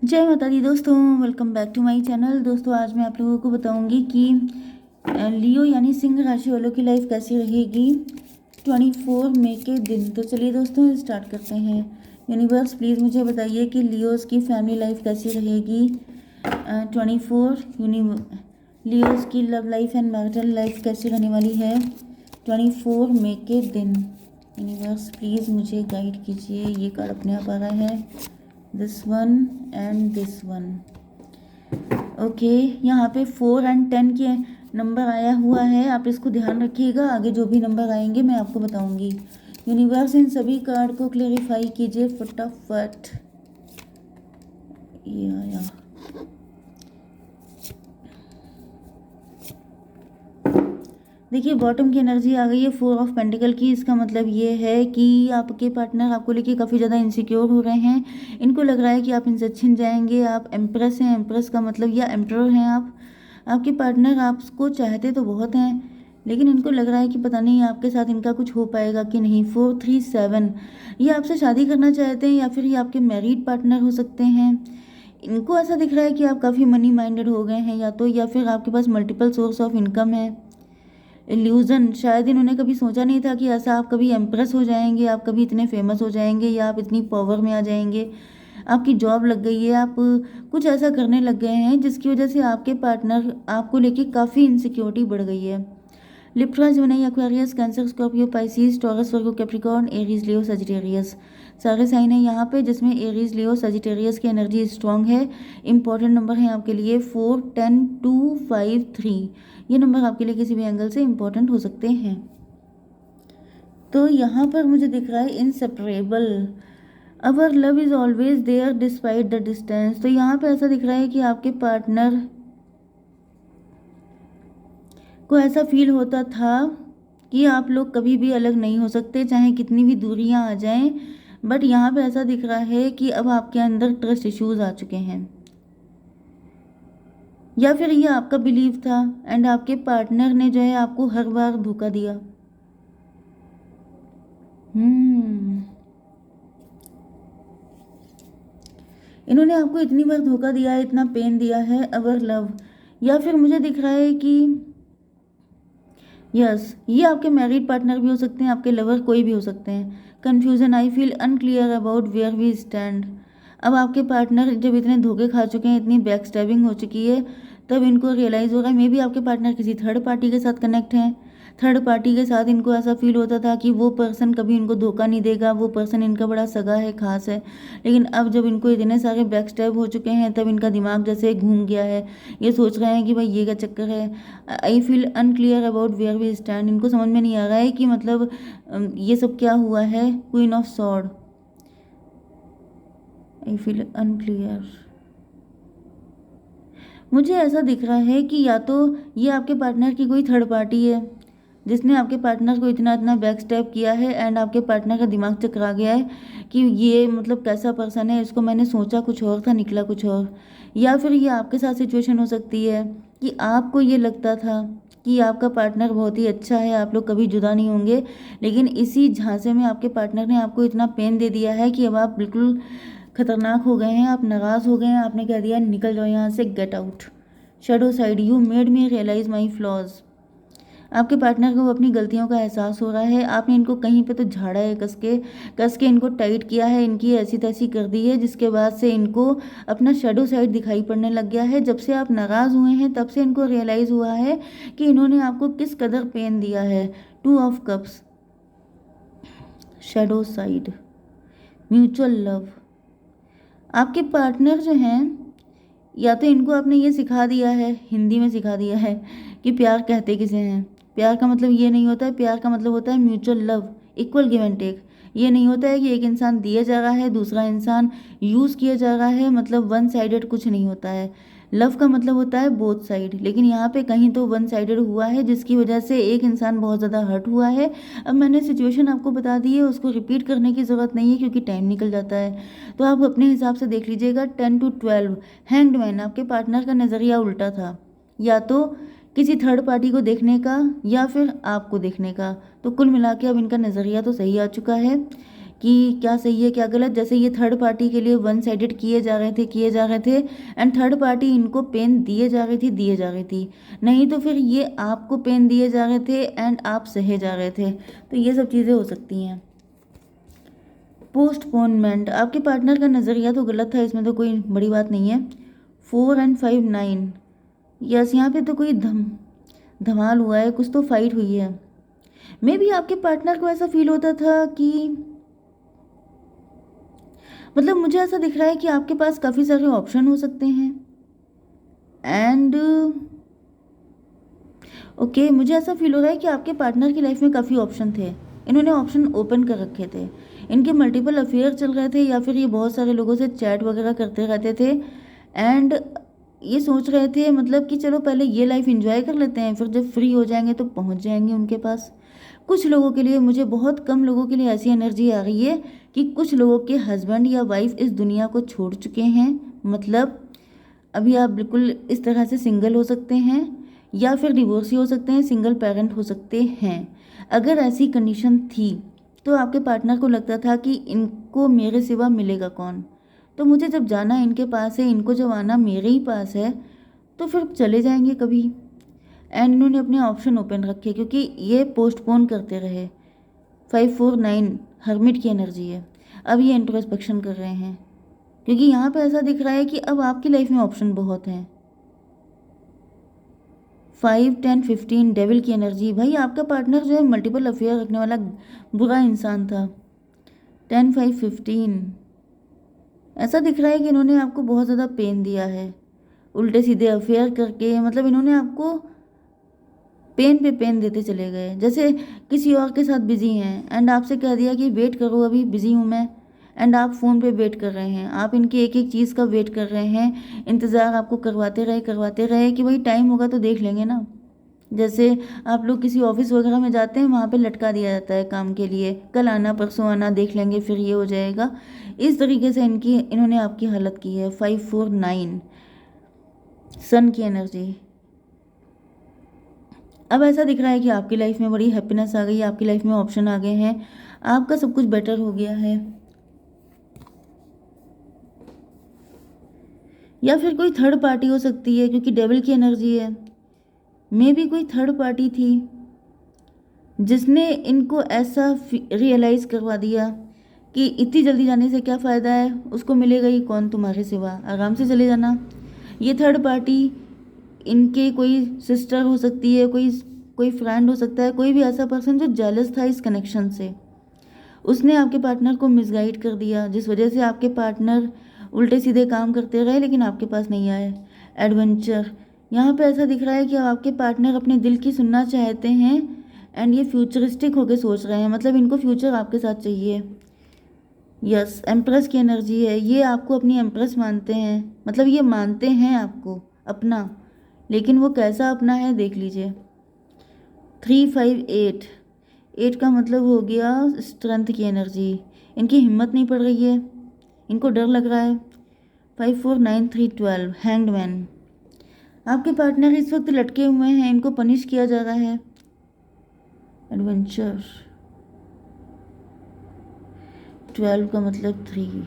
जय माता दी दोस्तों, welcome back to my channel. दोस्तों आज मैं आप लोगों को बताऊंगी कि लियो यानी सिंह राशि वालों की लाइफ कैसी रहेगी 24 मई के दिन। तो चलिए दोस्तों स्टार्ट करते हैं। यूनिवर्स प्लीज़ मुझे बताइए कि लियोस की फैमिली लाइफ कैसी रहेगी 24 लियोस की love life and marital life कैसी रहने वाली है 24 मई के दिन। यूनिवर्स प्लीज़ मुझे गाइड कीजिए। ये कार्ड अपने आप आ रहा है, this one and this one. Okay, यहाँ पे 4 एंड 10 के नंबर आया हुआ है, आप इसको ध्यान रखिएगा। आगे जो भी नंबर आएंगे मैं आपको बताऊंगी। यूनिवर्स इन सभी कार्ड को क्लेरिफाई कीजिए फटाफट। ये आया, देखिए बॉटम की एनर्जी आ गई है 4 ऑफ पेंटिकल की। इसका मतलब ये है कि आपके पार्टनर आपको लेके काफ़ी ज़्यादा इनसिक्योर हो रहे हैं। इनको लग रहा है कि आप इनसे छिन जाएंगे। आप एम्प्रेस हैं, एम्प्रेस का मतलब या एम्परर हैं आप। आपके पार्टनर आपको चाहते तो बहुत हैं, लेकिन इनको लग रहा है कि पता नहीं आपके साथ इनका कुछ हो पाएगा कि नहीं। 437, ये आपसे शादी करना चाहते हैं या फिर ये आपके मैरिड पार्टनर हो सकते हैं। इनको ऐसा दिख रहा है कि आप काफ़ी मनी माइंडेड हो गए हैं या फिर आपके पास मल्टीपल सोर्स ऑफ इनकम है। इल्यूज़न, शायद इन्होंने कभी सोचा नहीं था कि ऐसा आप कभी एम्प्रेस हो जाएंगे, आप कभी इतने फेमस हो जाएंगे या आप इतनी पावर में आ जाएंगे। आपकी जॉब लग गई है, आप कुछ ऐसा करने लग गए हैं जिसकी वजह से आपके पार्टनर आपको लेके काफ़ी इनसिक्योरिटी बढ़ गई है। Libra, Gemini, Aquarius, Cancer, Scorpio, Pisces, Taurus, Virgo, Capricorn, Aries, Leo, Sagittarius सारे साइन है यहाँ पे, जिसमें एरीज, लियो, सजिटेरियस की एनर्जी स्ट्रांग है। इंपॉर्टेंट नंबर है आपके लिए 4, 10, 2, 5, 3। ये नंबर आपके लिए किसी भी एंगल से इंपॉर्टेंट हो सकते हैं। तो यहाँ पर मुझे दिख रहा है inseparable, our love is always there despite the distance. तो यहाँ पे ऐसा दिख रहा है कि आपके पार्टनर को ऐसा फील होता था कि आप लोग कभी भी अलग नहीं हो सकते, चाहे कितनी भी दूरियां आ जाएं। बट यहाँ पे ऐसा दिख रहा है कि अब आपके अंदर ट्रस्ट इश्यूज आ चुके हैं, या फिर ये आपका बिलीव था एंड आपके पार्टनर ने जो है आपको हर बार धोखा दिया। इन्होंने आपको इतनी बार धोखा दिया है, इतना पेन दिया है, अवर लव। या फिर मुझे दिख रहा है कि यस, ये आपके मैरिड पार्टनर भी हो सकते हैं, आपके लवर कोई भी हो सकते हैं। Confusion, I feel unclear about where we stand. अब आपके पार्टनर जब इतने धोखे खा चुके हैं, इतनी बैक स्टैबिंग हो चुकी है, तब इनको रियलाइज़ होगा मे बी आपके पार्टनर किसी थर्ड पार्टी के साथ कनेक्ट हैं। थर्ड पार्टी के साथ इनको ऐसा फील होता था कि वो पर्सन कभी इनको धोखा नहीं देगा, वो पर्सन इनका बड़ा सगा है, खास है। लेकिन अब जब इनको इतने सारे बैक स्टैब हो चुके हैं, तब इनका दिमाग जैसे घूम गया है। ये सोच रहे हैं कि भाई ये क्या चक्कर है। I feel unclear about where we stand. इनको समझ में नहीं आ रहा है कि मतलब ये सब क्या हुआ है। Queen of sword, I feel unclear. मुझे ऐसा दिख रहा है कि या तो ये आपके पार्टनर की कोई थर्ड पार्टी है जिसने आपके पार्टनर को इतना इतना बैक स्टैप किया है एंड आपके पार्टनर का दिमाग चकरा गया है कि ये मतलब कैसा पर्सन है, इसको मैंने सोचा कुछ और था, निकला कुछ और। या फिर ये आपके साथ सिचुएशन हो सकती है कि आपको ये लगता था कि आपका पार्टनर बहुत ही अच्छा है, आप लोग कभी जुदा नहीं होंगे, लेकिन इसी झांसे में आपके पार्टनर ने आपको इतना पेन दे दिया है कि अब आप बिल्कुल खतरनाक हो गए हैं, आप नाराज़ हो गए हैं, आपने कह दिया निकल जाओ यहाँ से, get out. Shadow side, you made me realise my flaws. आपके पार्टनर को अपनी गलतियों का एहसास हो रहा है। आपने इनको कहीं पे तो झाड़ा है, कस के इनको टाइट किया है, इनकी ऐसी तैसी कर दी है, जिसके बाद से इनको अपना शेडो साइड दिखाई पड़ने लग गया है। जब से आप नाराज़ हुए हैं तब से इनको रियलाइज़ हुआ है कि इन्होंने आपको किस कदर पेन दिया है। 2 of cups, shadow side, mutual love. आपके पार्टनर जो हैं, या तो इनको आपने ये सिखा दिया है, हिंदी में सिखा दिया है कि प्यार कहते किसे हैं। प्यार का मतलब ये नहीं होता है, प्यार का मतलब होता है mutual love, equal give and take. ये नहीं होता है कि एक इंसान दिया जा रहा है, दूसरा इंसान यूज़ किया जा रहा है, मतलब वन साइडेड कुछ नहीं होता है। लव का मतलब होता है बोथ साइड, लेकिन यहाँ पे कहीं तो वन साइडेड हुआ है, जिसकी वजह से एक इंसान बहुत ज़्यादा हर्ट हुआ है। अब मैंने सिचुएशन आपको बता दी है, उसको रिपीट करने की ज़रूरत नहीं है क्योंकि टाइम निकल जाता है। तो आप अपने हिसाब से देख लीजिएगा। 10 to 12, हैंग्ड मैन, आपके पार्टनर का नज़रिया उल्टा था, या तो किसी थर्ड पार्टी को देखने का या फिर आपको देखने का। तो कुल मिला के अब इनका नज़रिया तो सही आ चुका है कि क्या सही है क्या गलत। जैसे ये थर्ड पार्टी के लिए वन साइडेड किए जा रहे थे एंड थर्ड पार्टी इनको पेन दिए जा रही थी। नहीं तो फिर ये आपको पेन दिए जा रहे थे एंड आप सहे जा रहे थे। तो ये सब चीज़ें हो सकती हैं। पोस्टपोनमेंट, आपके पार्टनर का नज़रिया तो गलत था, इसमें तो कोई बड़ी बात नहीं है। 4 एंड 5 9, यस यहाँ पे तो कोई धमाल हुआ है, कुछ तो फाइट हुई है। मे भी आपके पार्टनर को ऐसा फील होता था कि मतलब मुझे ऐसा दिख रहा है कि आपके पास काफ़ी सारे ऑप्शन हो सकते हैं एंड ओके मुझे ऐसा फील हो रहा है कि आपके पार्टनर की लाइफ में काफ़ी ऑप्शन थे, इन्होंने ऑप्शन ओपन कर रखे थे, इनके मल्टीपल अफेयर चल रहे थे या फिर ये बहुत सारे लोगों से चैट वगैरह करते रहते थे एंड ये सोच रहे थे मतलब कि चलो पहले ये लाइफ एंजॉय कर लेते हैं, फिर जब फ्री हो जाएंगे तो पहुंच जाएंगे उनके पास। कुछ लोगों के लिए, मुझे बहुत कम लोगों के लिए ऐसी एनर्जी आ रही है कि कुछ लोगों के हस्बैंड या वाइफ इस दुनिया को छोड़ चुके हैं, मतलब अभी आप बिल्कुल इस तरह से सिंगल हो सकते हैं या फिर डिवोर्सी हो सकते हैं, सिंगल पेरेंट हो सकते हैं। अगर ऐसी कंडीशन थी तो आपके पार्टनर को लगता था कि इनको मेरे सिवा मिलेगा कौन, तो मुझे जब जाना इनके पास है, इनको जब आना मेरे ही पास है, तो फिर चले जाएंगे कभी। एंड इन्होंने अपने ऑप्शन ओपन रखे क्योंकि ये पोस्टपोन करते रहे। 5 4 9 हर्मिट की एनर्जी है। अब ये इंट्रोस्पेक्शन कर रहे हैं क्योंकि यहाँ पे ऐसा दिख रहा है कि अब आपकी लाइफ में ऑप्शन बहुत हैं। 5 10 15 डेविल की एनर्जी, भाई आपका पार्टनर जो है मल्टीपल अफेयर रखने वाला बुरा इंसान था। 10 5 15 ऐसा दिख रहा है कि इन्होंने आपको बहुत ज़्यादा पेन दिया है, उल्टे सीधे अफेयर करके, मतलब इन्होंने आपको पेन पे पेन देते चले गए। जैसे किसी और के साथ बिजी हैं एंड आपसे कह दिया कि वेट करो अभी बिजी हूँ मैं, एंड आप फ़ोन पे वेट कर रहे हैं, आप इनकी एक एक चीज़ का वेट कर रहे हैं, इंतज़ार आपको करवाते रहे कि भाई टाइम होगा तो देख लेंगे ना। जैसे आप लोग किसी ऑफिस वगैरह में जाते हैं, वहाँ पे लटका दिया जाता है काम के लिए, कल आना परसों आना देख लेंगे फिर ये हो जाएगा। इस तरीके से इन्होंने आपकी हालत की है। 5 4 9 सन की एनर्जी। अब ऐसा दिख रहा है कि आपकी लाइफ में बड़ी हैप्पीनेस आ गई है, आपकी लाइफ में ऑप्शन आ गए हैं, आपका सब कुछ बेटर हो गया है। या फिर कोई थर्ड पार्टी हो सकती है क्योंकि डेविल की एनर्जी है। मे भी कोई थर्ड पार्टी थी जिसने इनको ऐसा रियलाइज़ करवा दिया कि इतनी जल्दी जाने से क्या फ़ायदा है, उसको मिलेगा ही कौन तुम्हारे सिवा, आराम से चले जाना। ये थर्ड पार्टी इनके कोई सिस्टर हो सकती है, कोई फ्रेंड हो सकता है, कोई भी ऐसा पर्सन जो जेलस था इस कनेक्शन से, उसने आपके पार्टनर को मिसगाइड कर दिया, जिस वजह से आपके पार्टनर उल्टे सीधे काम करते रहे लेकिन आपके पास नहीं आए। एडवेंचर, यहाँ पे ऐसा दिख रहा है कि आपके पार्टनर अपने दिल की सुनना चाहते हैं एंड ये फ्यूचरिस्टिक होके सोच रहे हैं, मतलब इनको फ्यूचर आपके साथ चाहिए। यस, एम्प्रेस की एनर्जी है, ये आपको अपनी एम्प्रेस मानते हैं, मतलब ये मानते हैं आपको अपना, लेकिन वो कैसा अपना है देख लीजिए। 3 5 8 8 का मतलब हो गया स्ट्रेंथ की एनर्जी, इनकी हिम्मत नहीं पड़ रही है, इनको डर लग रहा है। 5 4 9 3 12 हैंग्ड मैन, आपके पार्टनर इस वक्त लटके हुए हैं, इनको पनिश किया जा रहा है। एडवेंचर, 12 का मतलब 3,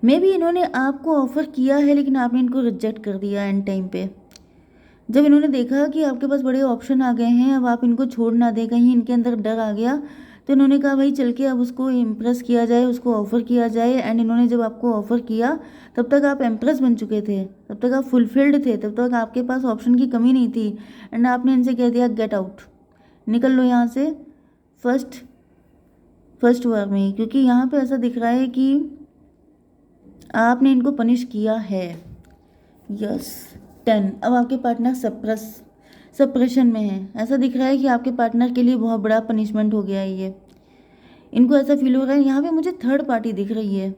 मे भी इन्होंने आपको ऑफ़र किया है लेकिन आपने इनको रिजेक्ट कर दिया एंड टाइम पे। जब इन्होंने देखा कि आपके पास बड़े ऑप्शन आ गए हैं, अब आप इनको छोड़ ना दें, कहीं इनके अंदर डर आ गया, तो इन्होंने कहा भाई चल के अब उसको इम्प्रेस किया जाए, उसको ऑफ़र किया जाए। एंड इन्होंने जब आपको ऑफ़र किया तब तक आप एम्प्रेस बन चुके थे, तब तक आप फुलफिल्ड थे, तब तक आपके पास ऑप्शन की कमी नहीं थी, एंड आपने इनसे कह दिया गेट आउट, निकल लो यहाँ से फर्स्ट वार में ही, क्योंकि यहाँ पे ऐसा दिख रहा है कि आपने इनको पनिश किया है। यस, 10, अब आपके पार्टनर सप्रेशन में है, ऐसा दिख रहा है कि आपके पार्टनर के लिए बहुत बड़ा पनिशमेंट हो गया है ये, इनको ऐसा फील हो रहा है। यहाँ पे मुझे थर्ड पार्टी दिख रही है,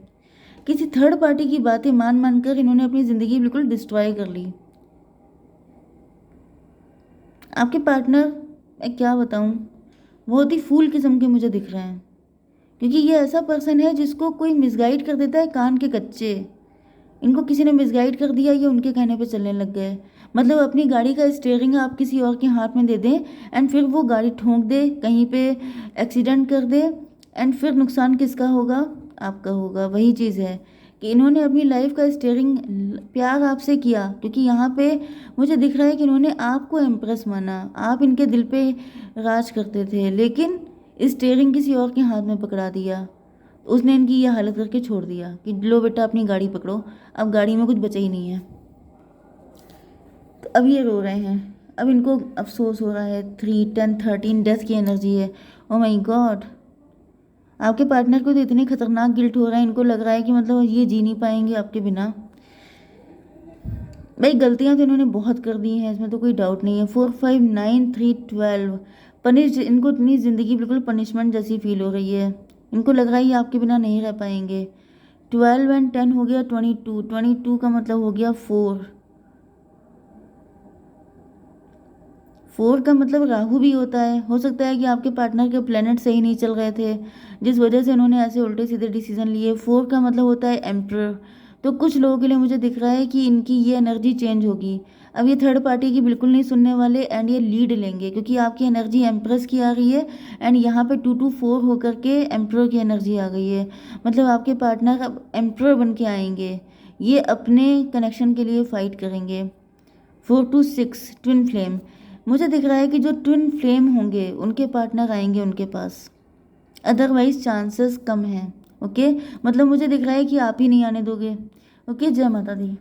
किसी थर्ड पार्टी की बातें मान कर इन्होंने अपनी ज़िंदगी बिल्कुल डिस्ट्रॉय कर ली। आपके पार्टनर, मैं क्या बताऊँ, बहुत ही फूल किस्म के मुझे दिख रहे हैं, क्योंकि ये ऐसा पर्सन है जिसको कोई मिसगाइड कर देता है कान के कच्चे, इनको किसी ने मिसगाइड कर दिया, ये उनके कहने पे चलने लग गए। मतलब अपनी गाड़ी का स्टीयरिंग आप किसी और के हाथ में दे दें एंड फिर वो गाड़ी ठोंक दे, कहीं पे एक्सीडेंट कर दे, एंड फिर नुकसान किसका होगा? आपका होगा। वही चीज़ है कि इन्होंने अपनी लाइफ का स्टीयरिंग प्यार आपसे किया, क्योंकि यहाँ पे मुझे दिख रहा है कि इन्होंने आपको इम्प्रेस माना, आप इनके दिल पे राज करते थे, लेकिन स्टीयरिंग किसी और के हाथ में पकड़ा दिया। उसने इनकी ये हालत करके छोड़ दिया कि लो बेटा अपनी गाड़ी पकड़ो, अब गाड़ी में कुछ बचा ही नहीं है। तो अब ये रो रहे हैं, अब इनको अफसोस हो रहा है। 3, 10, 13 डेथ की एनर्जी है। ओ माय गॉड, आपके पार्टनर को तो इतनी खतरनाक गिल्ट हो रहा है, इनको लग रहा है कि मतलब ये जी नहीं पाएंगे आपके बिना। भाई गलतियां तो इन्होंने बहुत कर दी हैं, इसमें तो कोई डाउट नहीं है। 4, 5, 9, 3, 12 पनिश, इनको इतनी ज़िंदगी बिल्कुल पनिशमेंट जैसी फील हो रही है। इनको लग रहा है ये आपके बिना नहीं रह पाएंगे। 12 एंड 10 हो गया 22, 22 का मतलब हो गया 4। 4 का मतलब राहु भी होता है। हो सकता है कि आपके पार्टनर के प्लेनेट सही नहीं चल रहे थे, जिस वजह से उन्होंने ऐसे उल्टे सीधे डिसीजन लिए। 4 का मतलब होता है एम्परर। तो कुछ लोगों के लिए मुझे दिख रहा है कि इनकी ये एनर्जी चेंज होगी। अब ये थर्ड पार्टी की बिल्कुल नहीं सुनने वाले एंड ये लीड लेंगे, क्योंकि आपकी एनर्जी एम्प्रेस की आ रही है एंड यहाँ पे 2-2-4 होकर के एम्परर की एनर्जी आ गई है। मतलब आपके पार्टनर अब एम्परर बन के आएंगे, ये अपने कनेक्शन के लिए फाइट करेंगे। 4-6 ट्विन फ्लेम, मुझे दिख रहा है कि जो ट्विन फ्लेम होंगे उनके पार्टनर आएंगे उनके पास, अदरवाइज चांसेस कम हैं। ओके, मतलब मुझे दिख रहा है कि आप ही नहीं आने दोगे। ओके, जय माता दी।